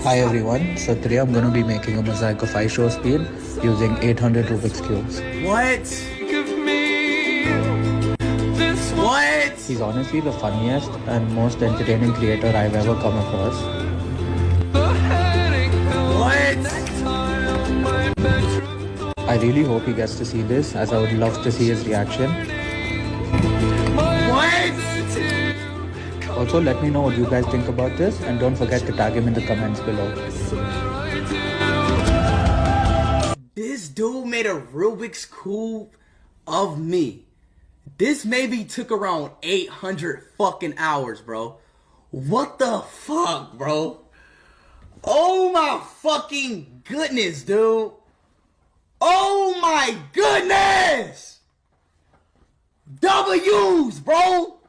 Hi everyone, so today I'm going to be making a mosaic of ice show speed using 800 Rubik's Cubes. What? What? He's honestly the funniest and most entertaining creator I've ever come across. What? I really hope he gets to see this, as I would love to see his reaction. What? Also, let me know what you guys think about this, and don't forget to tag him in the comments below. This dude made a Rubik's Cube of me. This maybe took around 800 fucking hours, bro. What the fuck, bro? Oh my fucking goodness, dude. Oh my goodness! W's, bro.